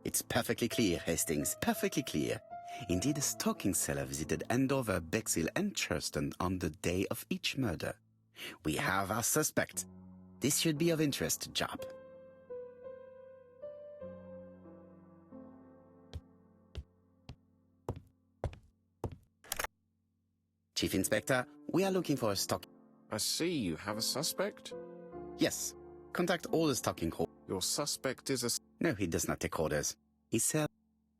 It's perfectly clear, Hastings, perfectly clear. Indeed, a stalking seller visited Andover, Bexhill and Churston on the day of each murder. We have our suspect. This should be of interest, Job. Chief Inspector, we are looking for a stock. I see you have a suspect? Yes. Contact all the stocking hall. Your suspect is a... No, he does not take orders. He sells...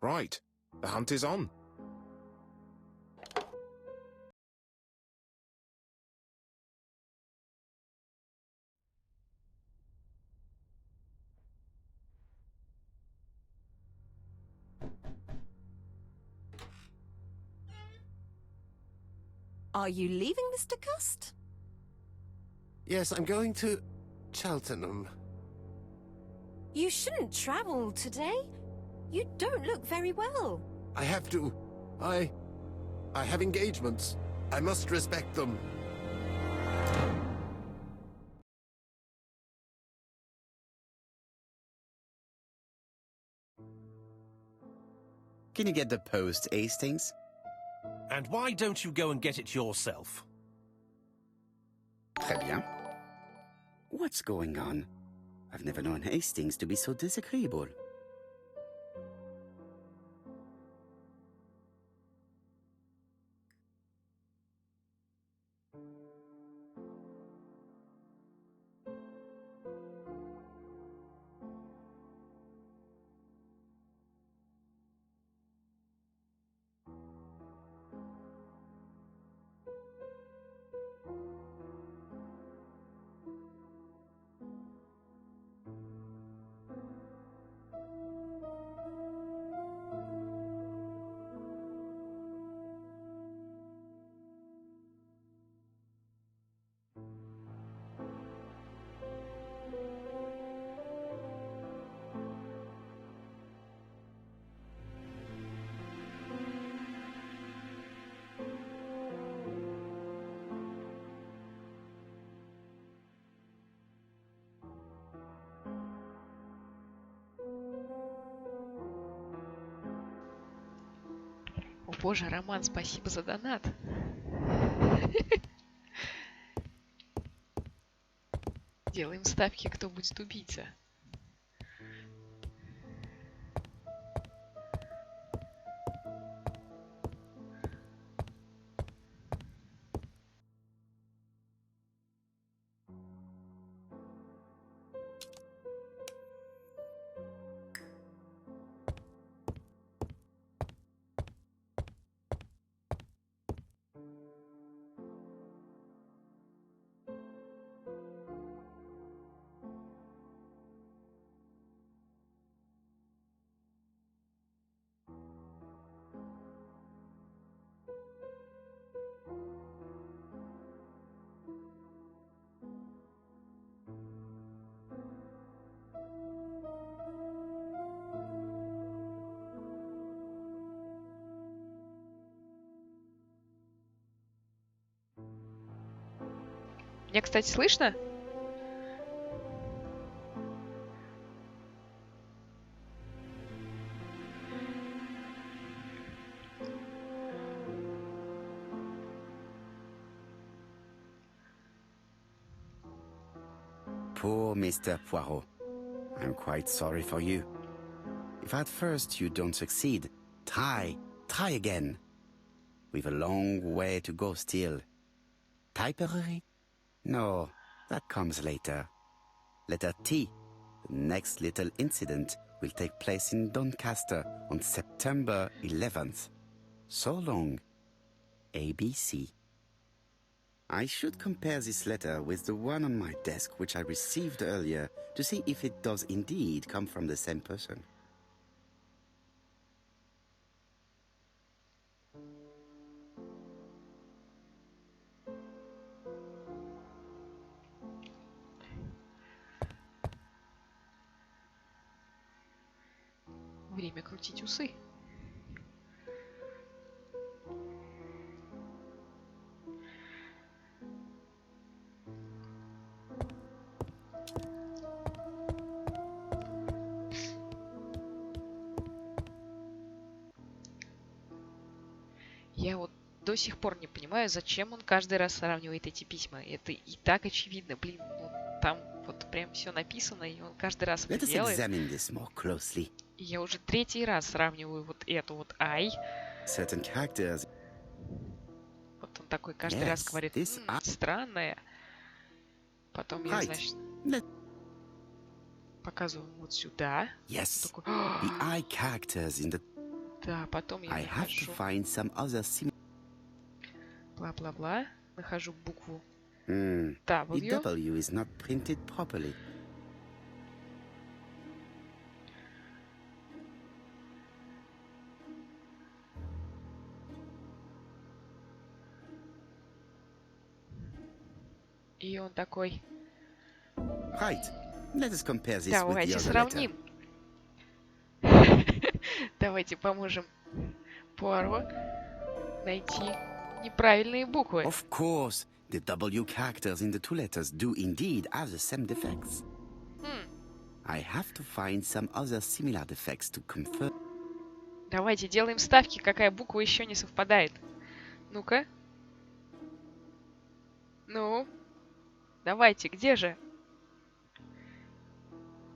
Right. The hunt is on. Are you leaving, Mr. Cust? Yes, I'm going to Cheltenham. You shouldn't travel today. You don't look very well. I have to. I have engagements. I must respect them. Can you get the post, Hastings? And why don't you go and get it yourself? Très bien. What's going on? I've never known Hastings to be so disagreeable. О боже, Роман, спасибо за донат. Делаем ставки, кто будет убийца. Меня, кстати, слышно? Poor Mr. Poirot. I'm quite sorry for you. If at first you don't succeed, try again. We've a long way to go still. Typery? No, that comes later. Letter T. The next little incident will take place in Doncaster on September 11th. So long. ABC. I should compare this letter with the one on my desk which I received earlier to see if it does indeed come from the same person. Время крутить усы. Я вот до сих пор не понимаю, зачем он каждый раз сравнивает эти письма. Это и так очевидно, блин. Ну, там вот прям все написано, и он каждый раз это Let us делает. examine this more closely. И я уже третий раз сравниваю вот эту вот I. Certain characters. Вот он такой каждый раз Yes, говорит, this I. странное. Потом я, Right. значит, Let. показываю вот сюда. Yes. Такой, The I characters in the. да, потом я I have to нахожу find some other sim. бла-бла-бла. Нахожу букву The W. W is not printed properly. И он такой, Right. Let us compare this with the давайте other letter. сравним. Давайте поможем Пуаро найти неправильные буквы. Of course, the W characters in the two letters do indeed have the same defects. I have to find some other similar defects to confirm. Давайте делаем ставки, какая буква еще не совпадает. Ну-ка. Ну. Давайте, где же?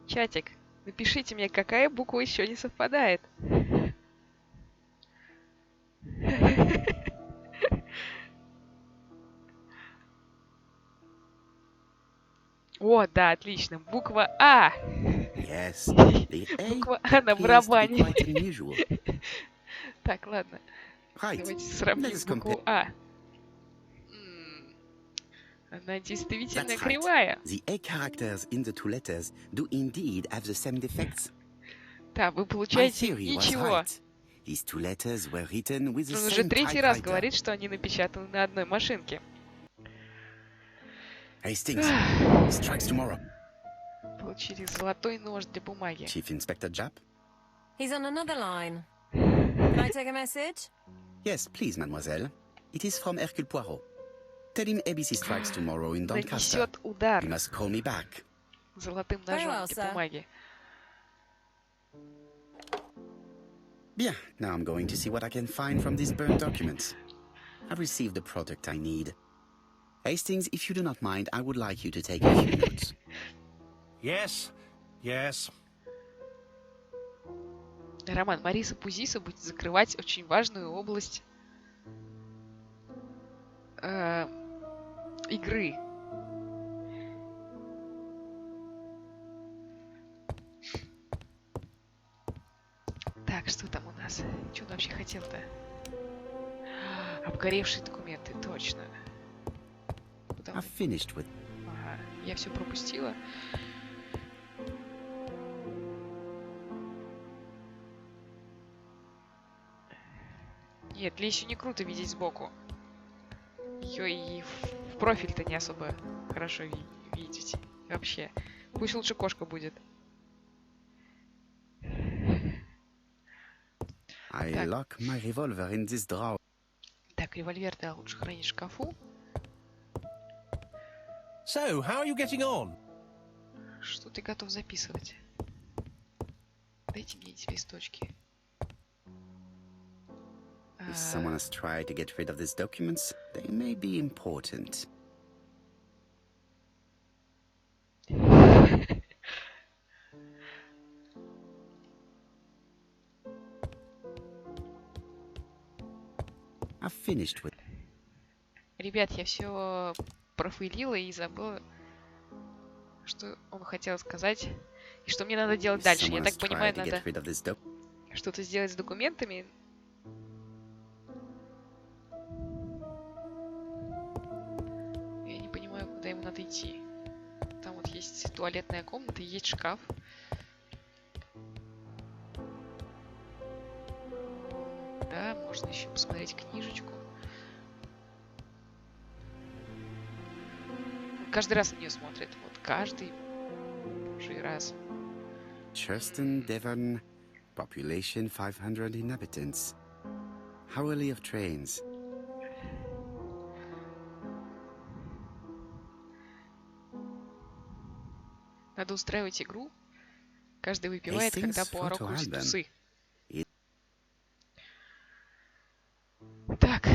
Чатик, напишите мне, какая буква еще не совпадает. О, да, отлично. Буква А. Yes, the A Буква А на appears to be барабане. quite unusual. Так, ладно. Right. Давайте Let сравним us букву compare. А. Она действительно That's right. кривая. The A characters in the two letters do indeed have the same defects. Да, вы My получаете theory was ничего. right. These two letters were written with the Он уже same третий раз typewriter. говорит, что они напечатаны на одной машинке. Hastings, strikes tomorrow. Получили золотой нож для бумаги. Chief Inspector Japp? He's on another line. Can I take a message? Yes, please, mademoiselle. It is from Hercule Poirot. Tell him ABC strikes tomorrow in Doncaster. Нанесет удар You must call me back. золотым Very ножом well, для sir. бумаги. Bien, now I'm going to see what I can find from these burnt documents. I've received the product I need. Hastings, if you do not mind, I would like you to take a few notes. Yes, yes. Роман, Мариса Пузиса будет закрывать очень важную область игры. Так, что там у нас? Что он вообще хотел-то? Обгоревшие документы, точно. Куда I've finished with... Ага, я все пропустила. Нет, Лисю не круто видеть сбоку. Ее и в профиль-то не особо хорошо видеть. Вообще. Пусть лучше кошка будет. I Так. lock my revolver in this drawer. Так, револьвер, да, лучше хранить в шкафу. So, how are you getting on? Что ты готов записывать? Дайте мне эти листочки. If someone has tried to get rid of these documents, they may be important. I've finished with... Ребят, я все профейлила и забыла, что он хотел сказать и что мне надо делать If дальше. Я someone так has понимаю, tried to надо get rid of this doc... что-то сделать с документами. Я не понимаю, куда ему надо идти. Там вот есть туалетная комната, есть шкаф. Да, можно еще посмотреть книжечку. Он каждый раз на нее смотрит. Вот каждый божий раз. Churston, Devon, population 500 inhabitants. Hourly of trains. Надо устраивать игру. Каждый выпивает, когда Пуаро крутит усы. Так.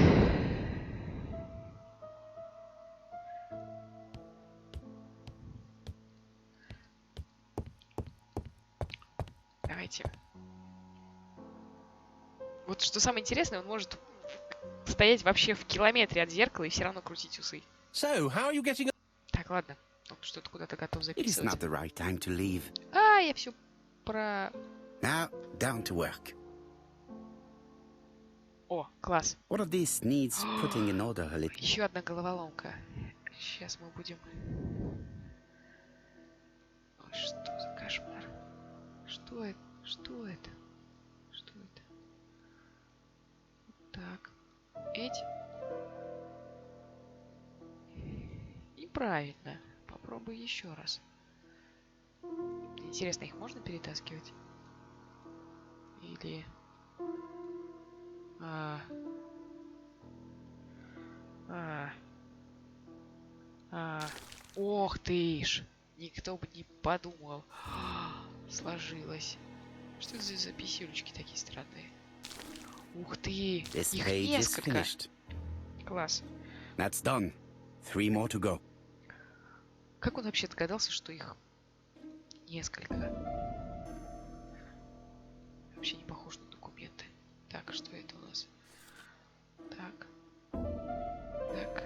Давайте. Вот что самое интересное, он может стоять вообще в километре от зеркала и все равно крутить усы. So, how are you getting... Так, ладно. Он что-то куда-то готов It is not записывать. the right time to leave. А, я все про... Now, down to work. О, класс. All of this needs putting in order a little. Еще одна головоломка. Сейчас мы будем... Ой, что за кошмар? Что это? Что это? Что это? Так. Эти. Неправильно. Попробуй еще раз. Интересно, их можно перетаскивать? Или... Ох ты ж! Никто бы не подумал. Сложилось. Что это за писюлечки такие странные? Ух ты! This Их page is несколько. finished. Класс. That's done. 3 more to go. Как он вообще догадался, что их несколько? Вообще не похож на документы. Так, что это у нас? Так. Так.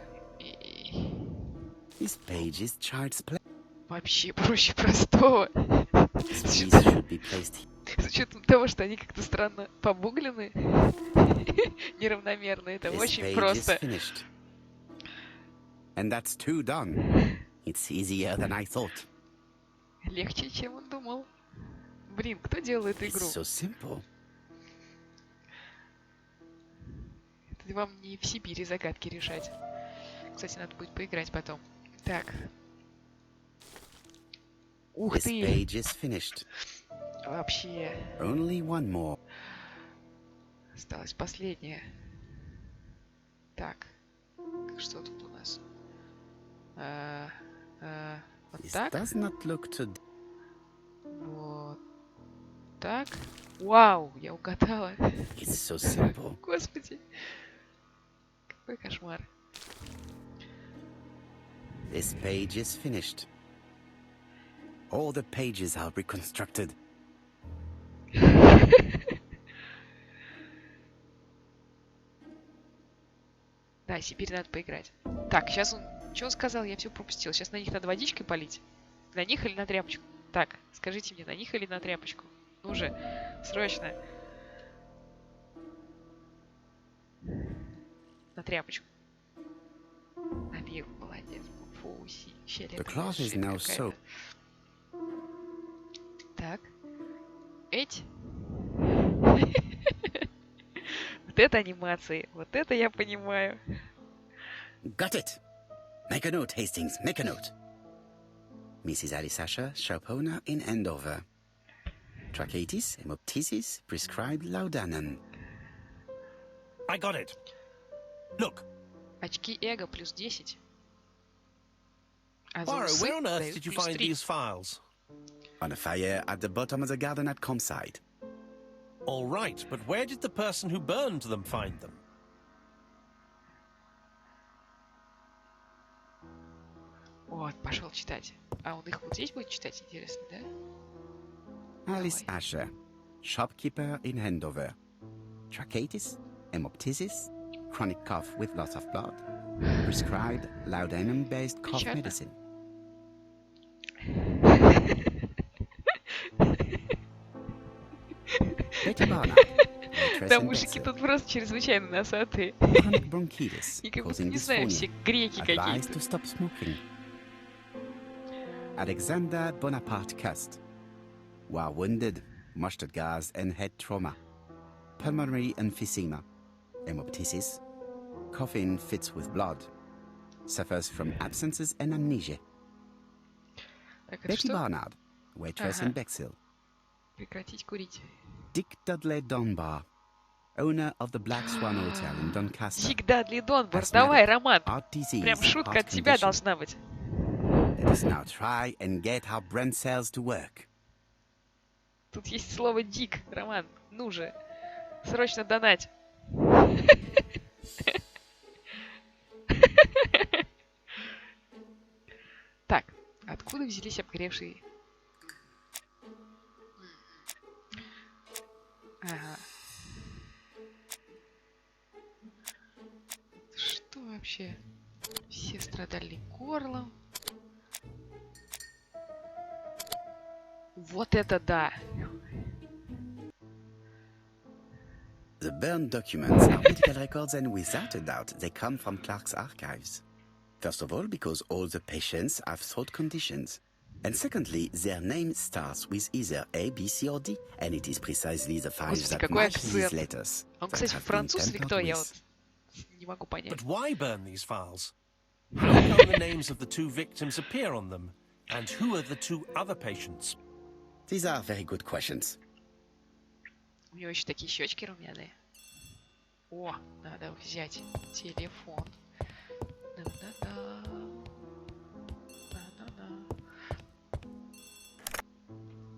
This page is child's play. Вообще проще простого. This piece should be placed here. С учетом того, что они как-то странно побуглены, неравномерно, это This очень page is просто. finished. And that's 2 done. It's easier than I thought. Легче, чем он думал. Блин, кто делал эту It's игру? so simple. Это вам не в Сибири загадки решать. Кстати, надо будет поиграть потом. Так. Ух This ты! page is finished. Вообще. Only one more. Осталось последнее. Так. Что тут у нас? Вот This так. does not look to... Вот так. Вау, я угадала. It's so simple. Господи. Какой кошмар. This page is finished. All the pages are reconstructed. Да, Сибирь надо поиграть. Так, сейчас он... Что он сказал? Я все пропустил. Сейчас на них надо водичкой полить. На них или на тряпочку? Так, скажите мне, на них или на тряпочку? Ну же, срочно. На тряпочку. Налил, молодец. Фу, щель. The cloth is now soaked. Так. Эть. Вот это анимации. Вот это я понимаю. Got it. Make a note, Hastings. Make a note. Mrs. Alisasha, shop owner in Andover. Tracheitis, hemoptysis, prescribed laudanum. I got it. Look, Очки эго плюс 10. А за Poirot, усы where on earth дают did you плюс find 3. these files? On a fire at the bottom of the garden at Comside. All right, but where did the person who burned them find them? Вот, пошел читать. А он их вот здесь будет читать, интересно, да? Alice Asher, shopkeeper in Andover. Tracheitis, hemoptysis, chronic cough with loss of blood. Prescribed laudanum-based cough Печально. medicine. Betty Barnard, waitress Да, in мужики Bexhill. тут просто чрезвычайно носатые. Chronic bronchitis, И как будто causing не знаю, все dysphonia. греки Advised какие-то. to stop smoking. Alexander Bonaparte Cust. While wounded, mustard gas and head trauma. Pulmonary emphysema. Hemoptysis. Coughing fits with blood. Suffers from absences and amnesia. Так, это Betty что? Barnard, waitress in Ага. Bexhill. Прекратить курить. Dick Dudley Dunbar, owner of the Black Swan Hotel in Doncaster. Всегда для Донбар. Asthmatic, Давай, Роман. heart disease, Прям шутка heart от тебя condition. должна быть. Let us now try and get our brain cells to work. Тут есть слово «дик», Роман. Ну же. Срочно донать. Так, откуда взялись обгоревшие? Ага. Что вообще? Все страдали горлом. Вот это да! The burned documents are medical records, and without a doubt, they come from Clark's archives. First of all, because all the patients have throat conditions. And secondly, their name starts with either A, B, C, or D, and it is precisely the files Господи, that какой match these акцент. letters Он, that кстати, have been француз или кто? tampered Я with. вот не могу понять. But why burn these files? How come the names of the two victims appear on them? And who are the two other patients? These are very good questions. У него еще такие щечки румяные. О, надо взять телефон. Да-да-да. Да-да-да.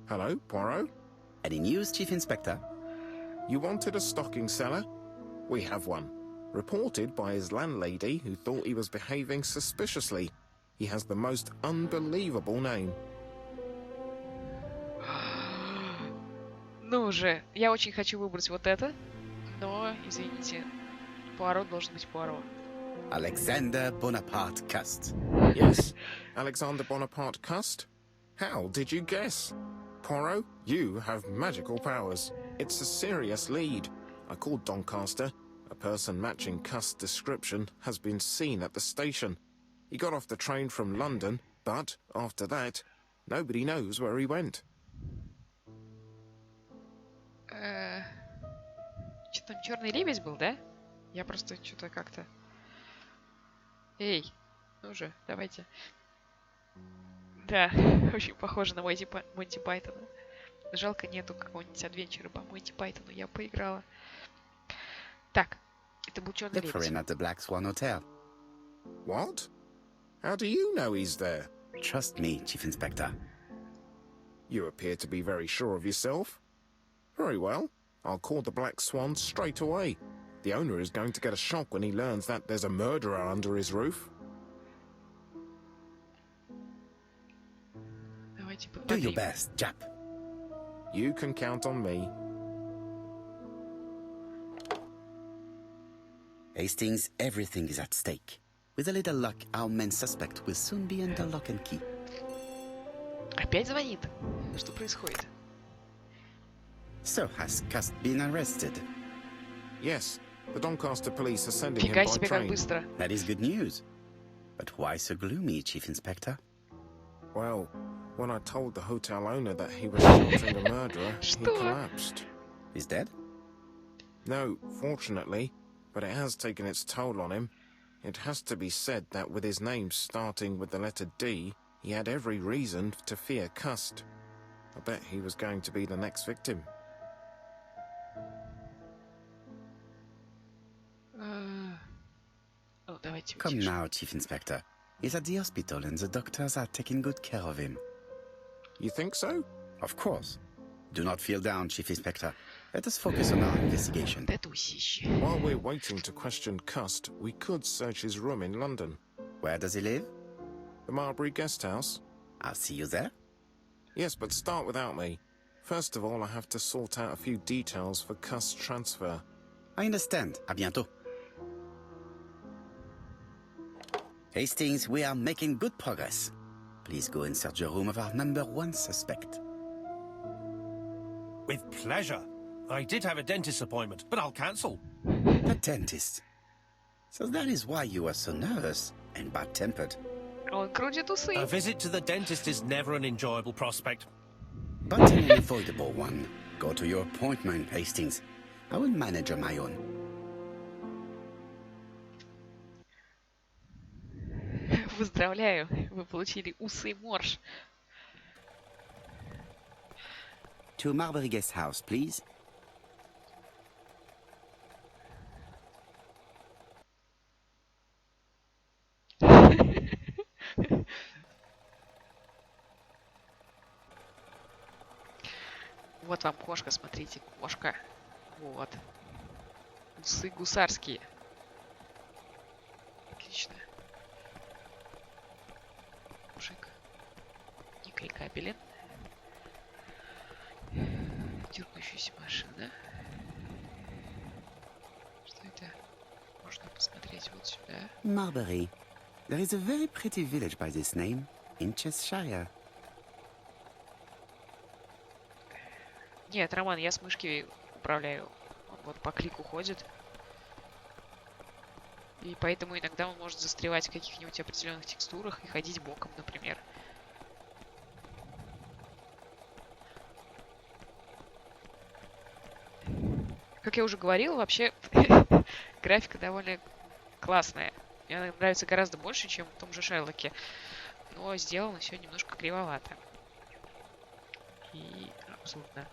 Hello, Poirot? Any news, Chief Inspector? You wanted a stocking seller? We have one. Reported by his landlady, who thought he was behaving suspiciously. He has the most unbelievable name. Ну же, я очень хочу выбрать вот это, но, извините, Пуаро должен быть Пуаро. Alexander Bonaparte Cust. Yes, Alexander Bonaparte Cust? How did you guess? Poirot, you have magical powers. It's a serious lead. I called Doncaster. A person matching Cust's description has been seen at the station. He got off the train from London, but after that, nobody knows where he went. Что там, черный лебедь был, да? Я просто что-то как-то... Эй, ну же, давайте. Да, очень похоже на Монти Пайтона. Жалко, нету какого-нибудь адвенчера по Монти Пайтону. Я поиграла. Так, это был черный Look for him лебедь. at the Black Swan Hotel. What? How do you know he's there? Trust me, Chief Inspector. You appear to be very sure of yourself. Very well. I'll call the Black Swan straight away. The owner is going to get a shock when he learns that there's a murderer under his roof. Давайте Do your подбодрим. best, Jap. You can count on me. Hastings, everything is at stake. With a little luck, our main suspect will soon be under lock and key. Опять звонит. Что происходит? So, has Cust been arrested? Yes, the Doncaster police are sending him Фига by себе, как train. быстро. That is good news. But why so gloomy, Chief Inspector? Well, when I told the hotel owner that he was sheltering a murderer, he Что? collapsed. He's dead? No, fortunately, but it has taken its toll on him. It has to be said that with his name starting with the letter D, he had every reason to fear Cust. I bet he was going to be the next victim. Ну, давайте Come утише. now, Chief Inspector. He's at the hospital and the doctors are taking good care of him. You think so? Of course. Do not feel down, Chief Inspector. Let us focus on our investigation. Вот это усище. While we're waiting to question Cust, we could search his room in London. Where does he live? The Marbury Guest House? I'll see you there. Yes, but start without me. First of all, I have to sort out a few details for Cust's transfer. I understand. À bientôt. Hastings, we are making good progress. Please go and search the room of our number one suspect. With pleasure. I did have a dentist appointment, but I'll cancel. The dentist. So that is why you were so nervous and bad-tempered. Он крутит усы. A visit to the dentist is never an enjoyable prospect. But an unavoidable one. Go to your appointment, Hastings. I will manage on my own. Поздравляю, вы получили усы морж. To Marbury Guest House, please. Вот вам кошка, смотрите, кошка. Вот. Усы гусарские. Отлично. Мужик. Не кликабелен. Дергающаяся машина. Что это? Можно посмотреть вот сюда. Marbury. There is a very pretty village by this name, in Cheshire. Нет, Роман, я с мышки управляю. Он вот по клику ходит. И поэтому иногда он может застревать в каких-нибудь определенных текстурах и ходить боком, например. Как я уже говорил, вообще графика довольно классная. Мне она нравится гораздо больше, чем в том же Шерлоке. Но сделано все немножко кривовато. И абсурдно.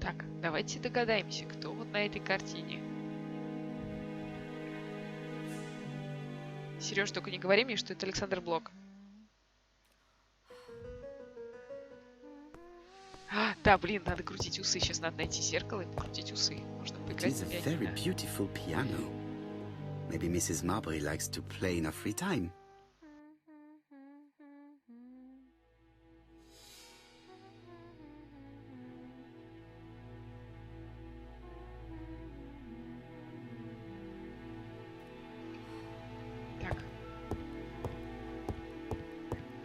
Так, давайте догадаемся, кто вот на этой картине. Сереж, только не говори мне, что это Александр Блок. А, да, блин, надо крутить усы. Сейчас надо найти зеркало и покрутить усы. Можно It поиграть is на a very пианино. beautiful piano. Maybe Mrs. Marbury likes to play in her free time. Так.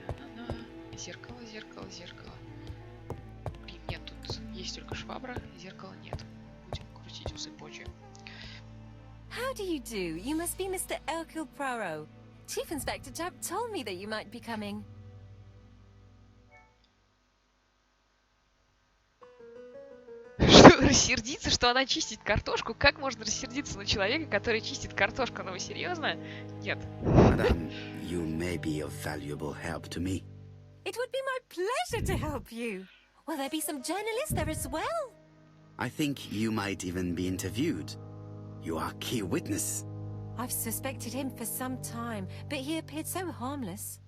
На-на-на. Зеркало, зеркало, зеркало. Блин, нет, тут есть только швабра, зеркала нет. Будем крутить усы позже. How do you do? You must be Mr. Hercule Poirot. Chief Inspector Jupp told me that you might be coming. Что, рассердиться, что она чистит картошку? Как можно рассердиться на человека, который чистит картошку? Ну вы серьезно? Нет. Madame, you may be of valuable help to me. It would be my pleasure to help you. Will there be some journalists there as well? I think you might even be interviewed. You are key witness. I've suspected him for some time, but he appeared so harmless.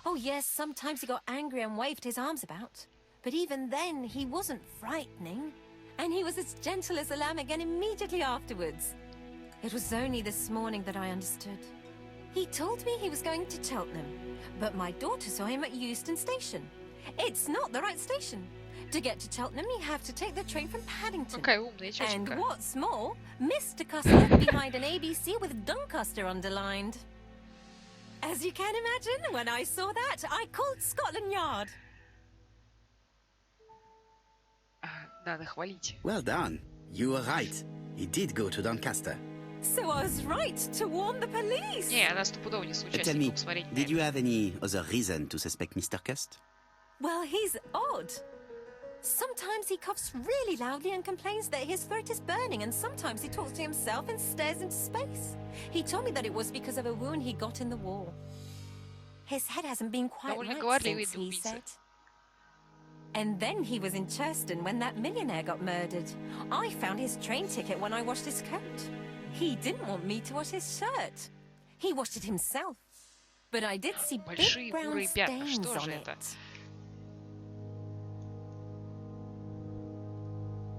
Oh yes, sometimes he got angry and waved his arms about. But even then, he wasn't frightening. And he was as gentle as a lamb again immediately afterwards. It was only this morning that I understood. He told me he was going to Cheltenham, but my daughter saw him at Euston Station. It's not the right station. To get to Cheltenham, you have to take the train from Paddington. Какая умная And тетенька. what's more, Mr. Custer left behind an ABC with Doncaster underlined. As you can imagine, when I saw that, I called Scotland Yard. Надо хвалить. Well done. You were right. He did go to Doncaster. So I was right to warn the police. Не, она стопудово не But случайно. tell me, Посмотреть на did это. you have any other reason to suspect Mr. Cust? Well, he's odd. Sometimes he coughs really loudly and complains that his throat is burning, and sometimes he talks to himself and stares into space. He told me that it was because of a wound he got in the wall. His head hasn't been quite Довольно right говорливый since, he убийца. said. And then he was in Churston when that millionaire got murdered. I found his train ticket when I washed his coat. He didn't want me to wash his shirt. He washed it himself. But I did see Большие big brown бурые пятна. stains Что же on это? it.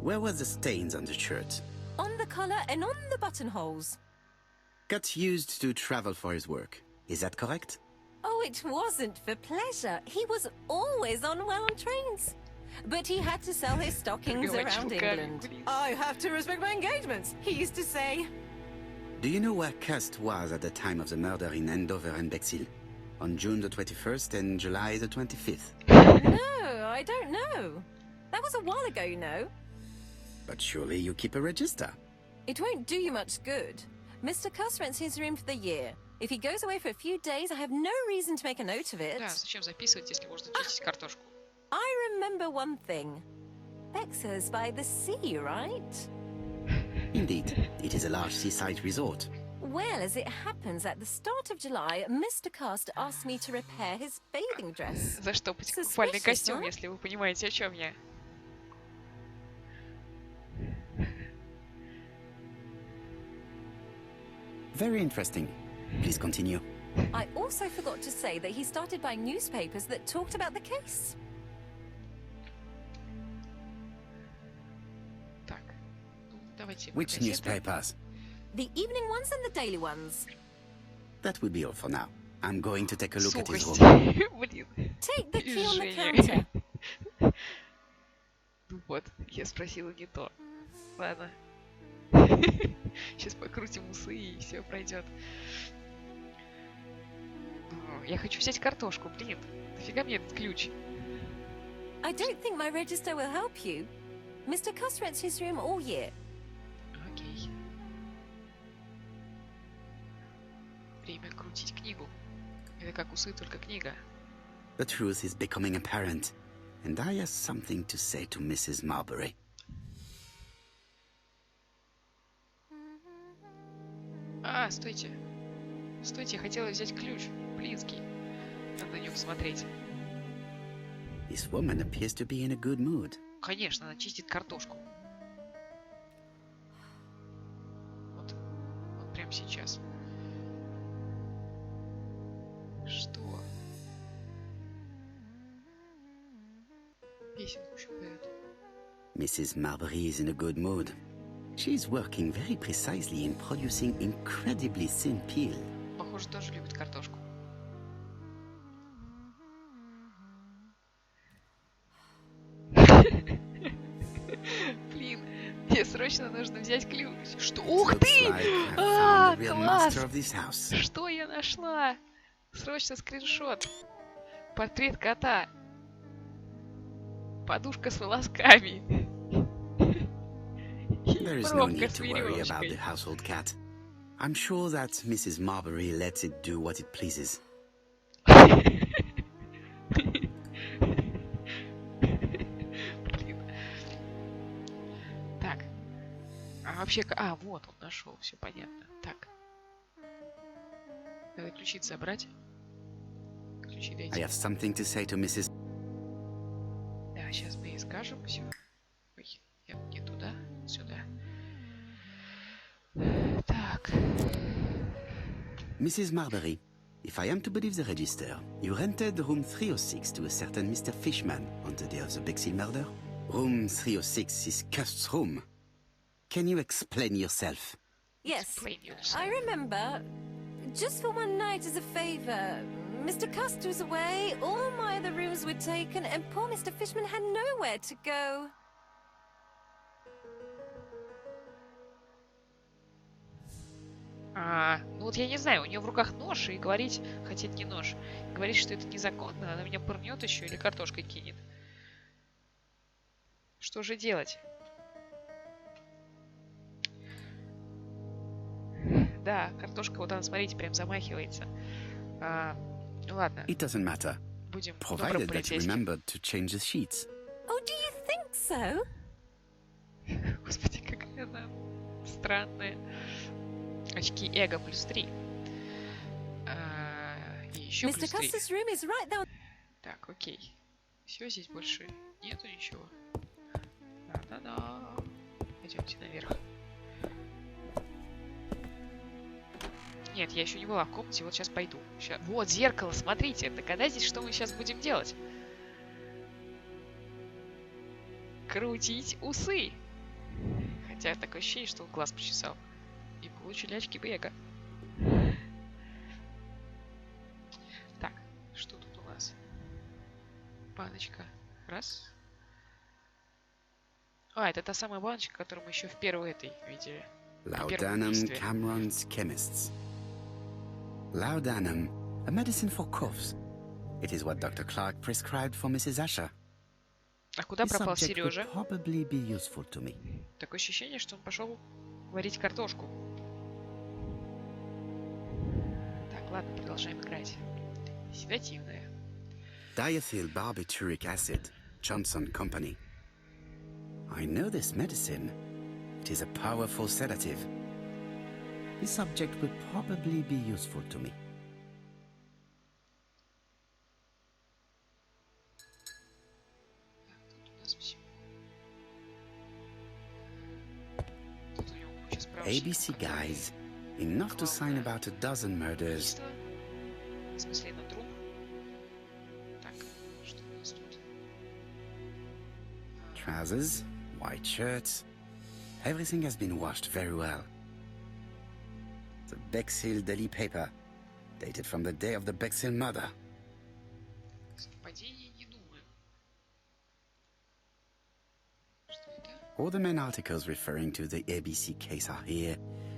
Where were the stains on the shirt? On the collar and on the buttonholes. Cut used to travel for his work. Is that correct? Oh, it wasn't for pleasure. He was always on well on trains. But he had to sell his stockings Говорить around руками, England. блин. I have to respect my engagements, he used to say. Do you know where Cust was at the time of the murder in Andover and Bexhill? On June the 21st and July the 25th. No, I don't know. That was a while ago, you know. But surely you keep a register. It won't do you much good. Mr. Cuss rents his room for the year. If he goes away for a few days, I have no reason to make a note of it. Да, зачем записывать, если можно чистить картошку? I remember one thing. Bexhill is by the sea, right? Indeed, it is a large seaside resort. Well, as it happens, at the start of July, Mr. Cast asked me to repair his bathing dress. Заштопать купальный Suspicious, костюм, huh? если вы понимаете, о чем я. Very interesting. Please continue. I also forgot to say that he started buying newspapers that talked about the case. Давайте Which газеты. newspapers? The evening ones and the daily ones. That will be all for now. I'm going to take a look at his Сухость. room. Блин. Take the key on the Движение. counter. Ну вот, я спросила не то. Ладно. Сейчас покрутим усы и все пройдет. Я хочу взять картошку, блин. Нафига мне этот ключ? I don't think my register will help you. Mr. Cuss rents his room all year. Окей. Время крутить книгу. Это как усы, только книга. The truth is becoming apparent, and I have something to say to Mrs. Marbury. Стойте. Стойте, я хотела взять ключ. Блинский. Надо на нем смотреть. This woman appears to be in a good mood. Конечно, она чистит картошку. Вот прямо сейчас. Что? Песенку еще поет. Mrs. Marbury is in a good mood. She's working very precisely in producing incredibly thin peel. Похоже, тоже любит картошку. Блин, мне срочно нужно взять ключ. Что? Ух Looks ты! like I found the real Класс! master of this house. Что я нашла? Срочно скриншот. Портрет кота. Подушка с волосками. There is no need to worry about the household cat. I'm sure that Mrs. Marbury lets it do what it pleases. Так. А вообще... вот он нашел, все понятно. Так. Надо ключи забрать. Ключи I дайте. have something to say to Mrs. Да, сейчас мы ей скажем все. Ой, я не туда, сюда. Так. Mrs. Marbury, if I am to believe the register, you rented room 306 to a certain Mr. Fishman on the day of the Bexley murder. Room 306 is Cust's room. Can you explain yourself? Yes, Explain yourself. I remember. Just for one night as a favor. Mr. Cust was away, all my other rooms were taken, and poor Mr. Fishman had nowhere to go. Ну вот я не знаю, у нее в руках нож, и говорить, хотя это не нож, говорить, что это незаконно, она меня пырнет еще или картошкой кинет. Что же делать? Да, картошка, вот она, смотрите, прям замахивается. Ну ладно, It doesn't matter, будем добрым provided that you полицейским. remembered to change the sheets. Oh, do you think so? Господи, какая она странная. Очки эго +3. И еще Mr. +3. Cust's room is right down. Так, окей. Все, здесь больше нету ничего. Да-да-да. Пойдемте наверх. Нет, я еще не была в комнате, вот сейчас пойду. Вот, зеркало, смотрите. Догадайтесь, что мы сейчас будем делать. Крутить усы. Хотя такое ощущение, что он глаз почесал. И получили очки бега. Так, что тут у нас? Баночка. Раз. Это та самая баночка, которую мы еще в первой этой видели. Laudanum Cameron's Chemists. Laudanum, a medicine for coughs. It is what Dr. Clark prescribed for Mrs. Asher. А куда This пропал subject would Сережа? probably be useful to me. Такое ощущение, что он пошел варить картошку. Так, ладно, продолжаем играть. Седативная. Diethyl barbituric acid, Johnson Company. I know this medicine. It is a powerful sedative. This subject would probably be useful to me. Тут у него куча справочников. ABC guys, enough to sign about a dozen murders. Убийство. В смысле, на труп. Так, что у нас тут? Trousers, white shirts, Everything has been washed very well. The Bexhill Daily paper, dated from the day of the Bexhill murder. Совпадение не думаю. Что это? All the main articles referring to the ABC case are here,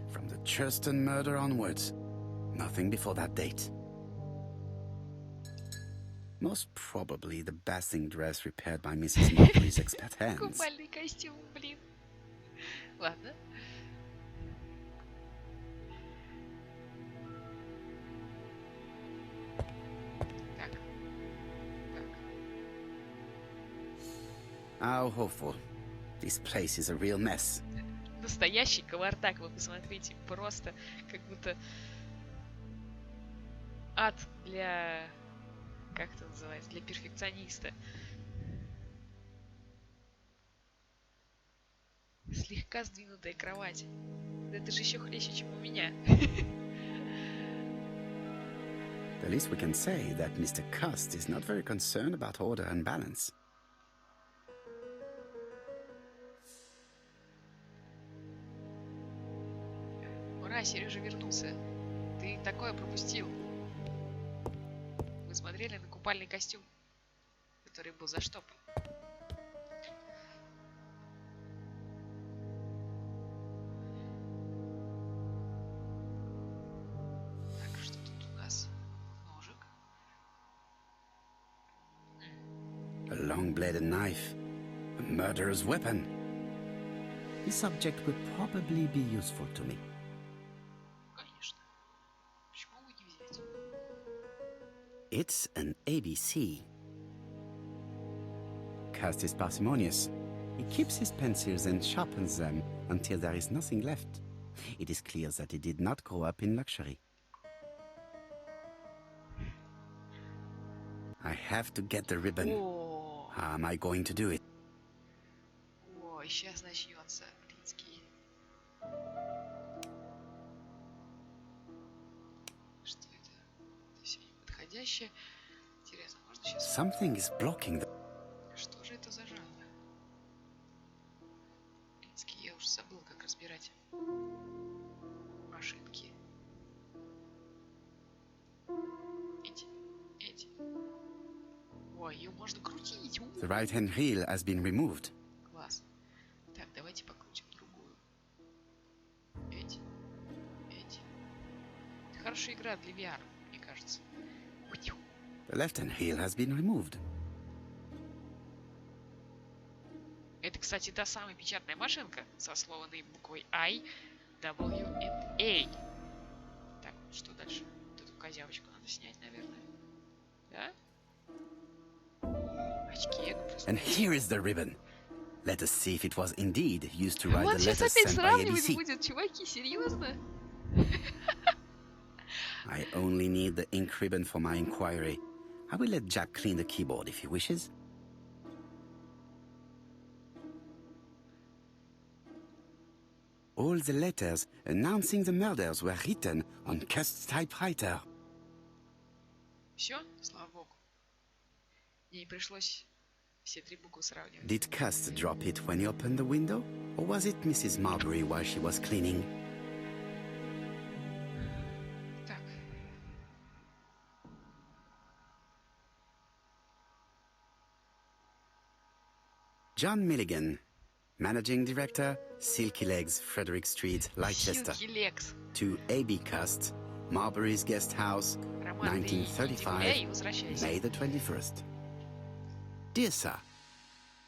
from the Churston murder onwards. Nothing before that date. Most probably the basting dress repaired by Mrs. Marbury's expert hands. Купальный костюм, блин. Ладно. Так. Так. How hopeful. This place is a real mess. Настоящий кавардак, вы посмотрите. Просто как будто ад для... Как это называется? Для перфекциониста. Слегка сдвинутая кровать. Да это же еще хлеще, чем у меня. The least we can say that Mr. Cust is not very concerned about order and balance. Ура, Сережа вернулся. Ты такое пропустил. Вы смотрели на купальный костюм, который был заштопан. Так, что тут у нас? Ножик. A long-bladed knife. A murderer's weapon. This object will probably be useful to me. Конечно. Почему бы не взять? It's an ABC. Cust is parsimonious. He keeps his pencils and sharpens them until there is nothing left. It is clear that he did not grow up in luxury. I have to get the ribbon. О, How am I going to do it? ой, сейчас начнется, блинский. Что это? Это все неподходящее. Интересно, можно сейчас... Something is blocking the... Что же это за жанр? Блинский, я уже забыл, как разбирать машинки. Эти. Ой, ее можно крутить. The right-hand heel has been removed. Класс. Так, давайте покрутим другую. Эти. Это хорошая игра для VR, мне кажется. The left-hand heel has been removed. Это, кстати, та самая печатная машинка со слованной буквой I, W and A. Так, что дальше? Вот эту козявочку надо снять, наверное. Да? Очки, я просто... And here is the ribbon. Let us see if it was indeed used to write Он the сейчас letters опять sent by сравнивать ABC. будет, чуваки, серьезно? I only need the ink ribbon for my inquiry. I will let Jack clean the keyboard if he wishes. All the letters announcing the murders were written on Cust's typewriter. Все? Слава богу. Мне не пришлось все три буквы сравнивать. Did Cust drop it when he opened the window? Or was it Mrs. Marbury while she was cleaning? Так. John Milligan, Managing Director, Silky Legs, Frederick Street, Leicester. Силки Лекс. To A.B. Cust, Marbury's Guest House, Роман, ты иди гуляй и 1935, возвращайся. May the 21st. Dear Sir,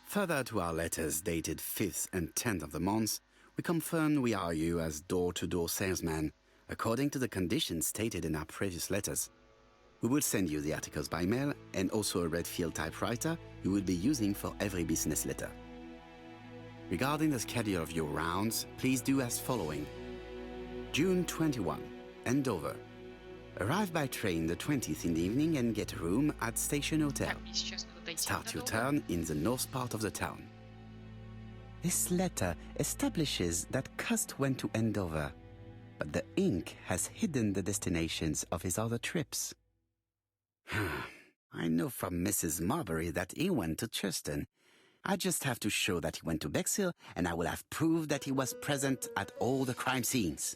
further to our letters dated 5th and 10th of the month, we confirm we are you as door-to-door salesman, according to the conditions stated in our previous letters. We will send you the articles by mail and also a Redfield typewriter you will be using for every business letter. Regarding the schedule of your rounds, please do as following. June 21, Andover. Arrive by train the 20th in the evening and get a room at Station Hotel. Так, мне сейчас надо дойти Start до your дома. turn in the north part of the town. This letter establishes that Cust went to Andover, but the ink has hidden the destinations of his other trips. I know from Mrs. Marbury that he went to Churston, I just have to show that he went to Bexhill, and I will have proved that he was present at all the crime scenes.